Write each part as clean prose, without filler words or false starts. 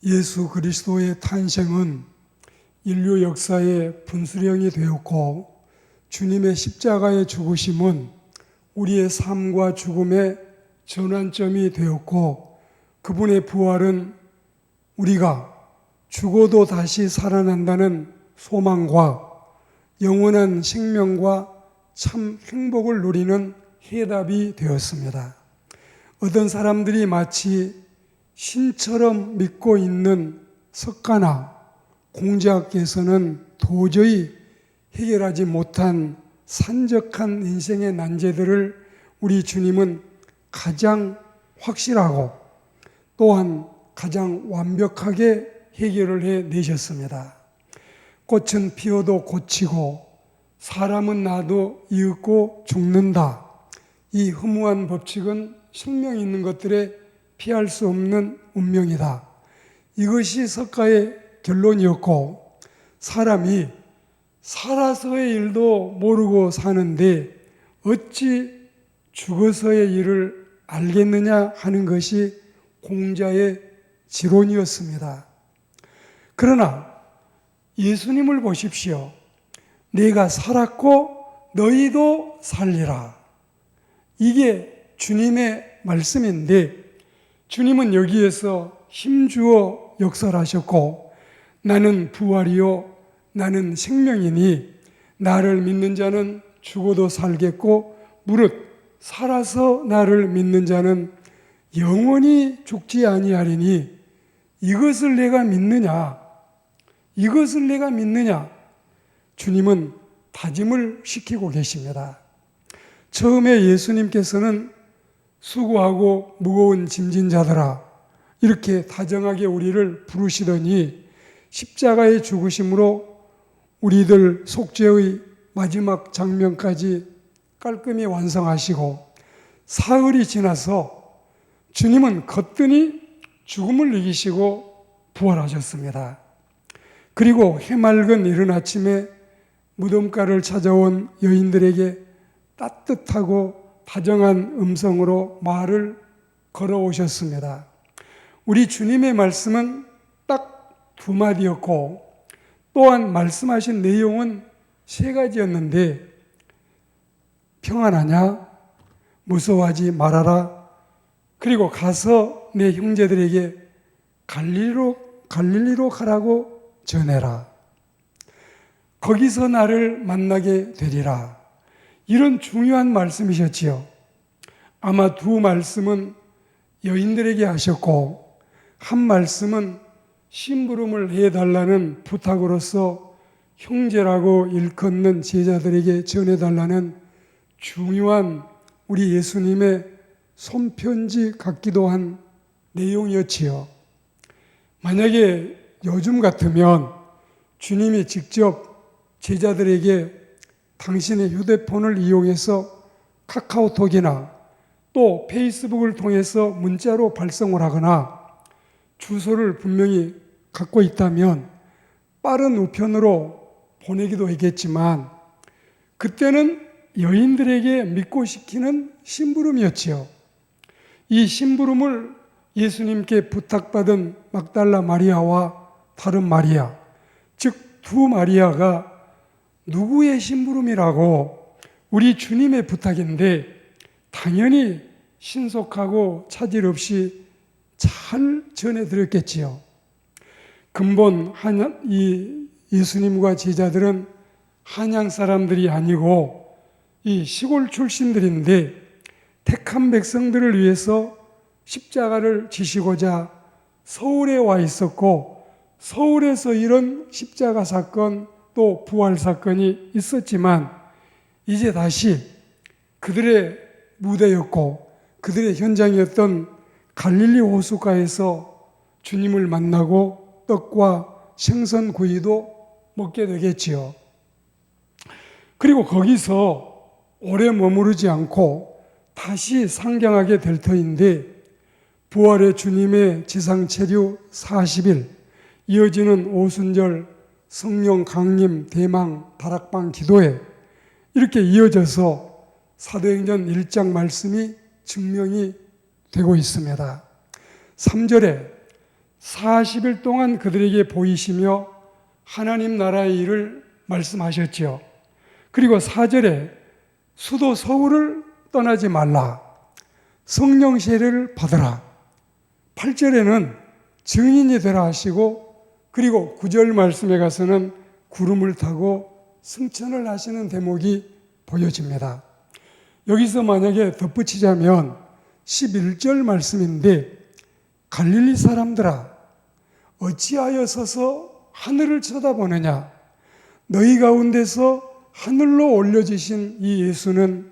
예수 그리스도의 탄생은 인류 역사의 분수령이 되었고, 주님의 십자가의 죽으심은 우리의 삶과 죽음의 전환점이 되었고, 그분의 부활은 우리가 죽어도 다시 살아난다는 소망과 영원한 생명과 참 행복을 누리는 해답이 되었습니다. 어떤 사람들이 마치 신처럼 믿고 있는 석가나 공자께서는 도저히 해결하지 못한 산적한 인생의 난제들을 우리 주님은 가장 확실하고 또한 가장 완벽하게 해결을 해내셨습니다. 꽃은 피어도 고치고 사람은 나도 이윽고 죽는다. 이 허무한 법칙은 생명 있는 것들에 피할 수 없는 운명이다. 이것이 석가의 결론이었고, 사람이 살아서의 일도 모르고 사는데 어찌 죽어서의 일을 알겠느냐 하는 것이 공자의 지론이었습니다. 그러나 예수님을 보십시오. 내가 살았고 너희도 살리라. 이게 주님의 말씀인데, 주님은 여기에서 힘주어 역설하셨고, 나는 부활이요 나는 생명이니 나를 믿는 자는 죽어도 살겠고 무릇 살아서 나를 믿는 자는 영원히 죽지 아니하리니 이것을 내가 믿느냐? 이것을 내가 믿느냐? 주님은 다짐을 시키고 계십니다. 처음에 예수님께서는 수고하고 무거운 짐진 자들아 이렇게 다정하게 우리를 부르시더니 십자가의 죽으심으로 우리들 속죄의 마지막 장면까지 깔끔히 완성하시고 사흘이 지나서 주님은 거뜬히 죽음을 이기시고 부활하셨습니다. 그리고 해맑은 이른 아침에 무덤가를 찾아온 여인들에게 따뜻하고 다정한 음성으로 말을 걸어오셨습니다. 우리 주님의 말씀은 딱 두 마디였고, 또한 말씀하신 내용은 세 가지였는데, 평안하냐? 무서워하지 말아라. 그리고 가서 내 형제들에게 갈릴리로 가라고 전해라. 거기서 나를 만나게 되리라. 이런 중요한 말씀이셨지요. 아마 두 말씀은 여인들에게 하셨고, 한 말씀은 심부름을 해달라는 부탁으로서 형제라고 일컫는 제자들에게 전해달라는 중요한 우리 예수님의 손편지 같기도 한 내용이었지요. 만약에 요즘 같으면 주님이 직접 제자들에게 당신의 휴대폰을 이용해서 카카오톡이나 또 페이스북을 통해서 문자로 발송을 하거나 주소를 분명히 갖고 있다면 빠른 우편으로 보내기도 했겠지만, 그때는 여인들에게 믿고 시키는 심부름이었지요. 이 심부름을 예수님께 부탁받은 막달라 마리아와 다른 마리아, 즉 두 마리아가 누구의 심부름이라고 우리 주님의 부탁인데 당연히 신속하고 차질 없이 잘 전해드렸겠지요. 근본 이 예수님과 제자들은 한양 사람들이 아니고 이 시골 출신들인데 택한 백성들을 위해서 십자가를 지시고자 서울에 와 있었고, 서울에서 이런 십자가 사건 또 부활 사건이 있었지만 이제 다시 그들의 무대였고 그들의 현장이었던 갈릴리 호숫가에서 주님을 만나고 떡과 생선 구이도 먹게 되겠지요. 그리고 거기서 오래 머무르지 않고 다시 상경하게 될 터인데, 부활의 주님의 지상 체류 40일, 이어지는 오순절 성령 강림 대망 다락방 기도에 이렇게 이어져서 사도행전 1장 말씀이 증명이 되고 있습니다. 3절에 40일 동안 그들에게 보이시며 하나님 나라의 일을 말씀하셨지요. 그리고 4절에 수도 서울을 떠나지 말라. 성령 세례를 받으라. 8절에는 증인이 되라 하시고, 그리고 9절 말씀에 가서는 구름을 타고 승천을 하시는 대목이 보여집니다. 여기서 만약에 덧붙이자면 11절 말씀인데, 갈릴리 사람들아 어찌하여 서서 하늘을 쳐다보느냐. 너희 가운데서 하늘로 올려지신 이 예수는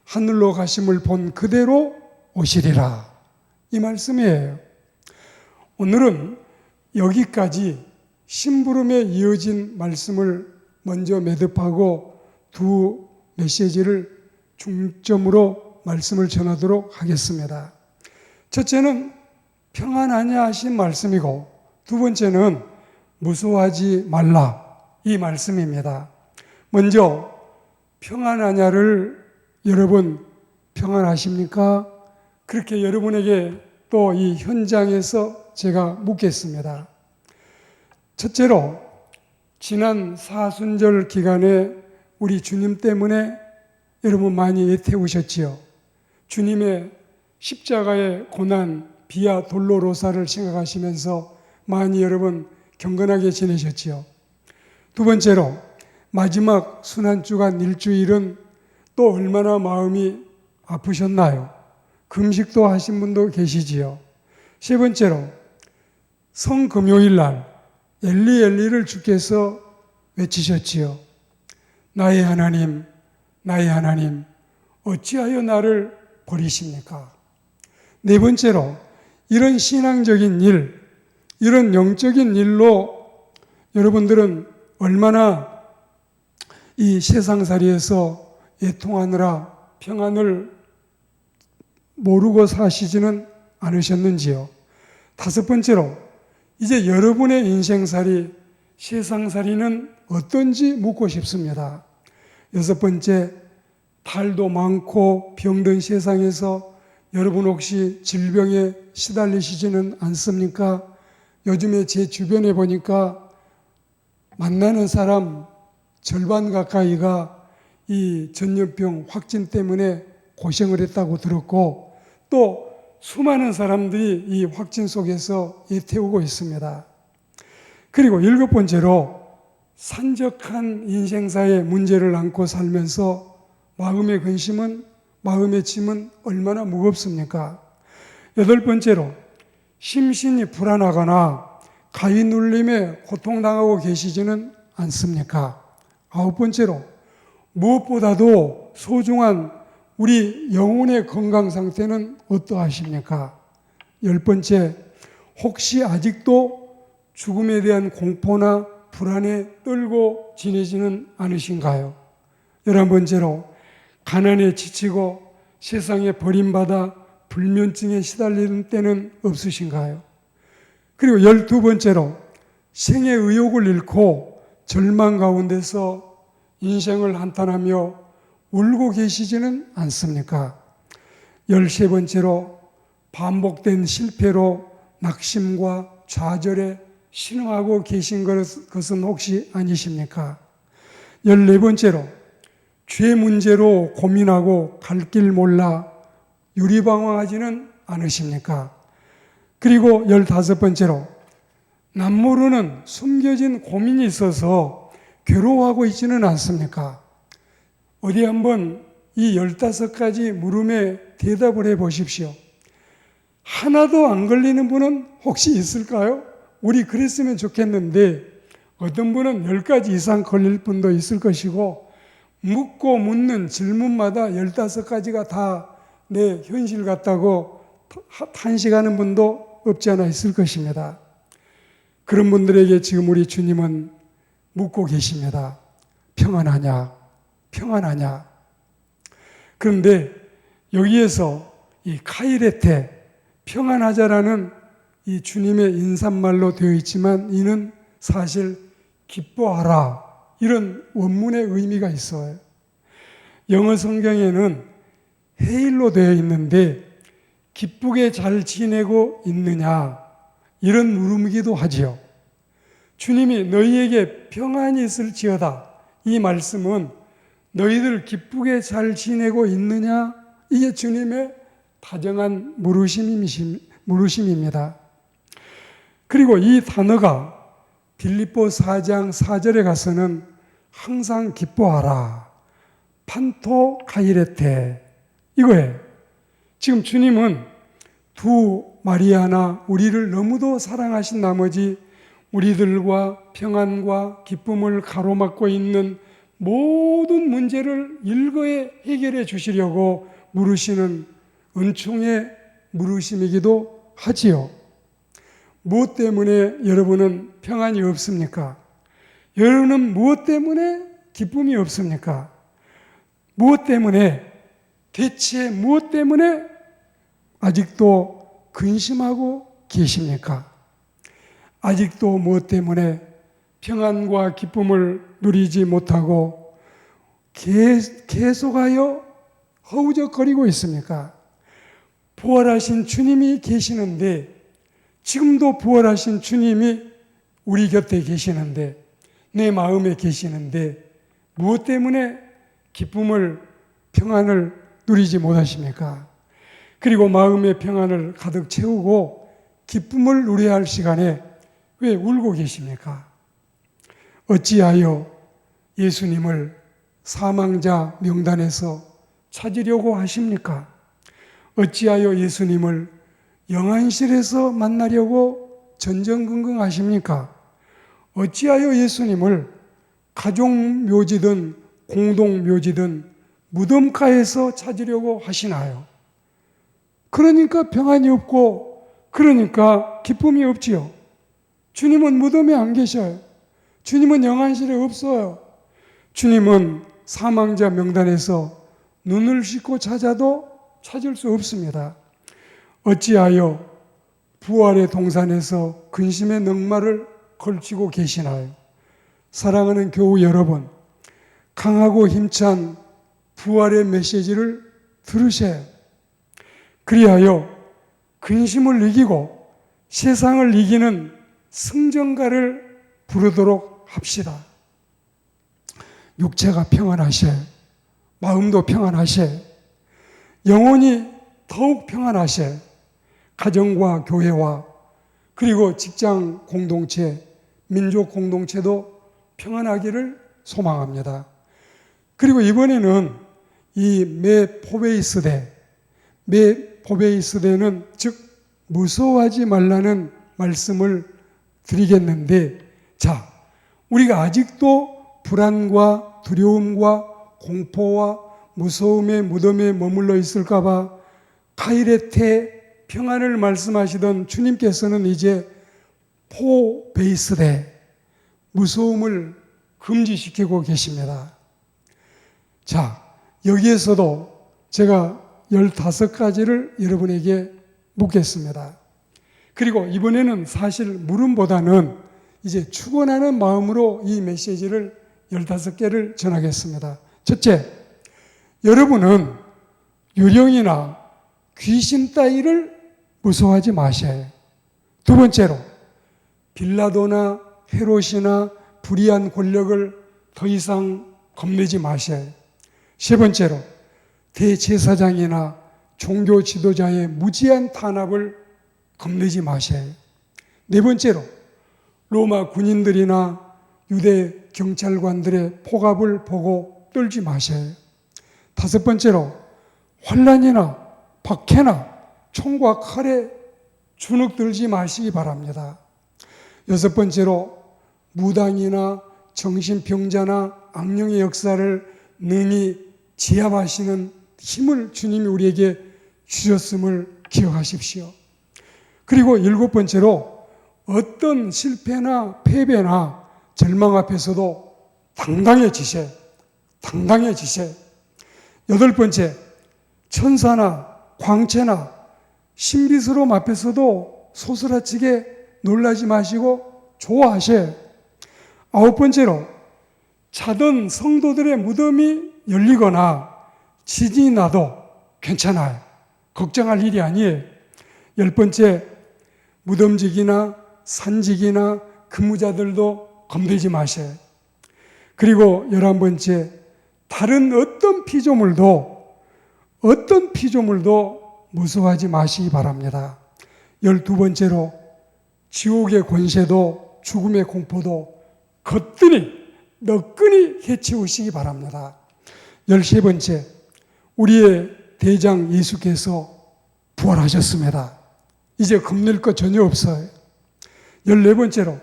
하늘로 가심을 본 그대로 오시리라. 이 말씀이에요. 오늘은 여기까지 심부름에 이어진 말씀을 먼저 매듭하고 두 메시지를 중점으로 말씀을 전하도록 하겠습니다. 첫째는 평안하냐 하신 말씀이고, 두 번째는 무서워하지 말라 이 말씀입니다. 먼저 평안하냐를 여러분 평안하십니까? 그렇게 여러분에게 또 이 현장에서 제가 묻겠습니다. 첫째로 지난 사순절 기간에 우리 주님 때문에 여러분 많이 애태우셨지요. 주님의 십자가의 고난, 비아 돌로로사를 생각하시면서 많이 여러분 경건하게 지내셨지요. 두 번째로 마지막 순환주간 일주일은 또 얼마나 마음이 아프셨나요? 금식도 하신 분도 계시지요. 세 번째로 성금요일 날 엘리 엘리를 주께서 외치셨지요. 나의 하나님, 나의 하나님, 어찌하여 나를 버리십니까? 네 번째로 이런 신앙적인 일, 이런 영적인 일로 여러분들은 얼마나 이 세상살이에서 애통하느라 평안을 모르고 사시지는 않으셨는지요? 다섯 번째로 이제 여러분의 인생살이, 세상살이는 어떤지 묻고 싶습니다. 여섯 번째, 탈도 많고 병든 세상에서 여러분 혹시 질병에 시달리시지는 않습니까? 요즘에 제 주변에 보니까 만나는 사람 절반 가까이가 이 전염병 확진 때문에 고생을 했다고 들었고, 또 수많은 사람들이 이 확진 속에서 애태우고 있습니다. 그리고 일곱 번째로 산적한 인생사의 문제를 안고 살면서 마음의 근심은, 마음의 짐은 얼마나 무겁습니까? 여덟 번째로 심신이 불안하거나 가위 눌림에 고통당하고 계시지는 않습니까? 아홉 번째로 무엇보다도 소중한 우리 영혼의 건강 상태는 어떠하십니까? 열 번째, 혹시 아직도 죽음에 대한 공포나 불안에 떨고 지내지는 않으신가요? 11번째로 가난에 지치고 세상에 버림받아 불면증에 시달리는 때는 없으신가요? 그리고 12번째로 생의 의욕을 잃고 절망 가운데서 인생을 한탄하며 울고 계시지는 않습니까? 13번째로 반복된 실패로 낙심과 좌절에 신음하고 계신 것은 혹시 아니십니까? 14번째로 죄 문제로 고민하고 갈 길 몰라 유리방황하지는 않으십니까? 그리고 15번째로 남모르는 숨겨진 고민이 있어서 괴로워하고 있지는 않습니까? 어디 한번 이 15가지 물음에 대답을 해 보십시오. 하나도 안 걸리는 분은 혹시 있을까요? 우리 그랬으면 좋겠는데 어떤 분은 10가지 이상 걸릴 분도 있을 것이고, 묻고 묻는 질문마다 15가지가 다 내 현실 같다고 탄식하는 분도 없지 않아 있을 것입니다. 그런 분들에게 지금 우리 주님은 묻고 계십니다. 평안하냐? 평안하냐? 그런데 여기에서 이 카이레테, 평안하자라는 이 주님의 인사말로 되어 있지만 이는 사실 기뻐하라, 이런 원문의 의미가 있어요. 영어 성경에는 헤일로 되어 있는데 기쁘게 잘 지내고 있느냐, 이런 물음이기도 하지요. 주님이 너희에게 평안이 있을지어다. 이 말씀은 너희들 기쁘게 잘 지내고 있느냐? 이게 주님의 다정한 물으심입니다. 그리고 이 단어가 빌립보 4장 4절에 가서는 항상 기뻐하라. 판토 카이레테. 이거예요. 지금 주님은 두 마리아나 우리를 너무도 사랑하신 나머지 우리들과 평안과 기쁨을 가로막고 있는 모든 문제를 일거에 해결해 주시려고 물으시는 은총의 물으심이기도 하지요. 무엇 때문에 여러분은 평안이 없습니까? 여러분은 무엇 때문에 기쁨이 없습니까? 무엇 때문에, 대체 무엇 때문에 아직도 근심하고 계십니까? 아직도 무엇 때문에 평안과 기쁨을 누리지 못하고 계속하여 허우적거리고 있습니까? 부활하신 주님이 계시는데, 지금도 부활하신 주님이 우리 곁에 계시는데, 내 마음에 계시는데 무엇 때문에 기쁨을, 평안을 누리지 못하십니까? 그리고 마음의 평안을 가득 채우고 기쁨을 누려야 할 시간에 왜 울고 계십니까? 어찌하여 예수님을 사망자 명단에서 찾으려고 하십니까? 어찌하여 예수님을 영안실에서 만나려고 전전긍긍하십니까? 어찌하여 예수님을 가족묘지든 공동묘지든 무덤가에서 찾으려고 하시나요? 그러니까 평안이 없고, 그러니까 기쁨이 없지요. 주님은 무덤에 안 계셔요. 주님은 영안실에 없어요. 주님은 사망자 명단에서 눈을 씻고 찾아도 찾을 수 없습니다. 어찌하여 부활의 동산에서 근심의 넉마를 걸치고 계시나요? 사랑하는 교우 여러분, 강하고 힘찬 부활의 메시지를 들으셔야 그리하여 근심을 이기고 세상을 이기는 승전가를 부르도록 합시다. 육체가 평안하셔야, 마음도 평안하셔야, 영혼이 더욱 평안하셔야, 가정과 교회와 그리고 직장 공동체, 민족 공동체도 평안하기를 소망합니다. 그리고 이번에는 이 메포베이스대는 즉 무서워하지 말라는 말씀을 드리겠는데, 자, 우리가 아직도 불안과 두려움과 공포와 무서움의 무덤에 머물러 있을까봐 카이레테 평안을 말씀하시던 주님께서는 이제 포베이스대 무서움을 금지시키고 계십니다. 자, 여기에서도 제가 15가지를 여러분에게 묻겠습니다. 그리고 이번에는 사실 물음보다는 이제 축원하는 마음으로 이 메시지를 15개를 전하겠습니다. 첫째, 여러분은 유령이나 귀신 따위를 무서워하지 마셔요. 두 번째로, 빌라도나 헤롯이나 불의한 권력을 더 이상 겁내지 마셔요. 세 번째로, 대제사장이나 종교 지도자의 무지한 탄압을 겁내지 마셔요. 네 번째로, 로마 군인들이나 유대 경찰관들의 폭압을 보고 떨지 마셔요. 다섯 번째로, 환난이나 박해나 총과 칼에 주눅들지 마시기 바랍니다. 여섯 번째로, 무당이나 정신병자나 악령의 역사를 능히 제압하시는 힘을 주님이 우리에게 주셨음을 기억하십시오. 그리고 일곱 번째로, 어떤 실패나 패배나 절망 앞에서도 당당해지세. 여덟 번째, 천사나 광채나 신비스러움 앞에서도 소스라치게 놀라지 마시고 좋아하셔. 아홉 번째로, 자던 성도들의 무덤이 열리거나 지진이 나도 괜찮아요. 걱정할 일이 아니에요. 열 번째, 무덤직이나 산직이나 근무자들도 건들지 마셔요. 그리고 11번째, 다른 어떤 피조물도 무서워하지 마시기 바랍니다. 12번째로 지옥의 권세도 죽음의 공포도 너끈히 해치우시기 바랍니다. 13번째, 우리의 대장 예수께서 부활하셨습니다. 이제 겁낼 것 전혀 없어요. 14번째로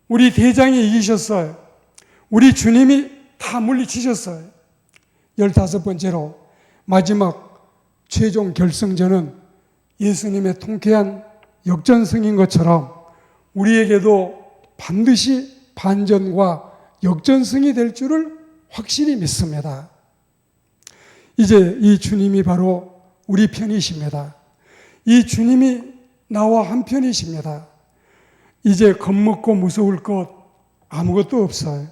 우리 대장이 이기셨어요. 우리 주님이 다 물리치셨어요. 15번째로 마지막 최종 결승전은 예수님의 통쾌한 역전승인 것처럼 우리에게도 반드시 반전과 역전승이 될 줄을 확실히 믿습니다. 이제 이 주님이 바로 우리 편이십니다. 이 주님이 나와 한편이십니다. 이제 겁먹고 무서울 것 아무것도 없어요.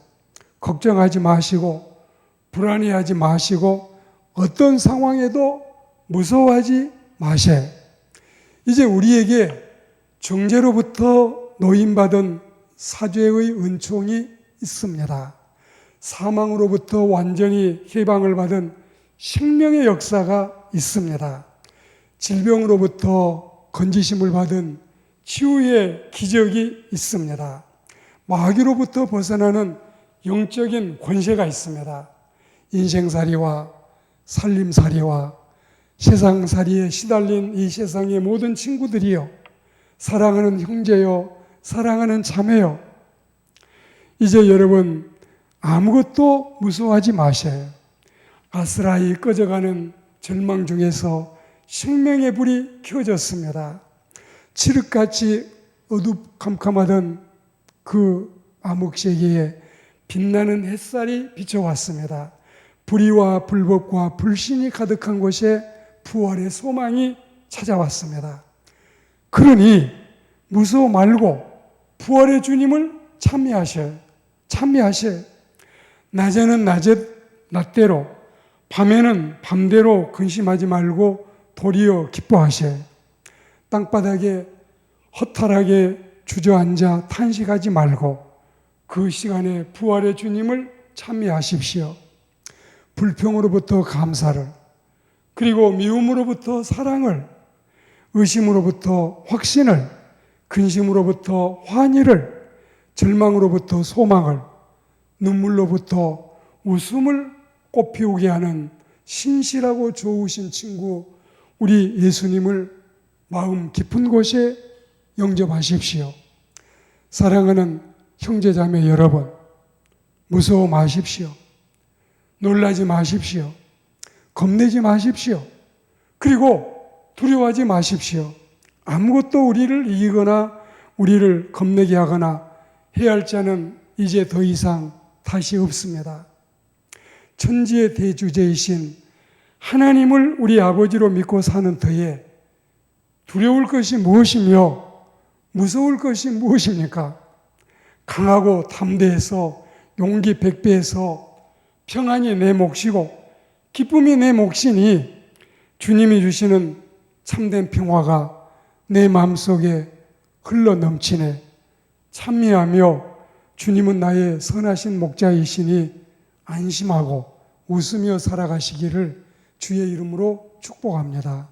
걱정하지 마시고 불안해하지 마시고 어떤 상황에도 무서워하지 마세요. 이제 우리에게 정죄로부터 노임받은 사죄의 은총이 있습니다. 사망으로부터 완전히 해방을 받은 생명의 역사가 있습니다. 질병으로부터 건지심을 받은 치유의 기적이 있습니다. 마귀로부터 벗어나는 영적인 권세가 있습니다. 인생살이와 살림살이와 세상살이에 시달린 이 세상의 모든 친구들이요, 사랑하는 형제요, 사랑하는 자매요, 이제 여러분 아무것도 무서워하지 마셔요. 아스라이 꺼져가는 절망 중에서 생명의 불이 켜졌습니다. 칠흑같이 어두컴컴하던 그 암흑세계에 빛나는 햇살이 비춰왔습니다. 불의와 불법과 불신이 가득한 곳에 부활의 소망이 찾아왔습니다. 그러니 무서워 말고 부활의 주님을 찬미하셔요. 낮에는 낮대로, 밤에는 밤대로 근심하지 말고 도리어 기뻐하셔요. 땅바닥에 허탈하게 주저앉아 탄식하지 말고 그 시간에 부활의 주님을 찬미하십시오. 불평으로부터 감사를, 그리고 미움으로부터 사랑을, 의심으로부터 확신을, 근심으로부터 환희를, 절망으로부터 소망을, 눈물로부터 웃음을 꽃피우게 하는 신실하고 좋으신 친구 우리 예수님을 마음 깊은 곳에 영접하십시오. 사랑하는 형제자매 여러분, 무서워 마십시오. 놀라지 마십시오. 겁내지 마십시오. 그리고 두려워하지 마십시오. 아무것도 우리를 이기거나 우리를 겁내게 하거나 해야 할 자는 이제 더 이상 다시 없습니다. 천지의 대주제이신 하나님을 우리 아버지로 믿고 사는 터에 두려울 것이 무엇이며 무서울 것이 무엇입니까? 강하고 담대해서 용기 백배해서 평안이 내 몫이고 기쁨이 내 몫이니 주님이 주시는 참된 평화가 내 마음속에 흘러 넘치네. 찬미하며 주님은 나의 선하신 목자이시니 안심하고 웃으며 살아가시기를 주의 이름으로 축복합니다.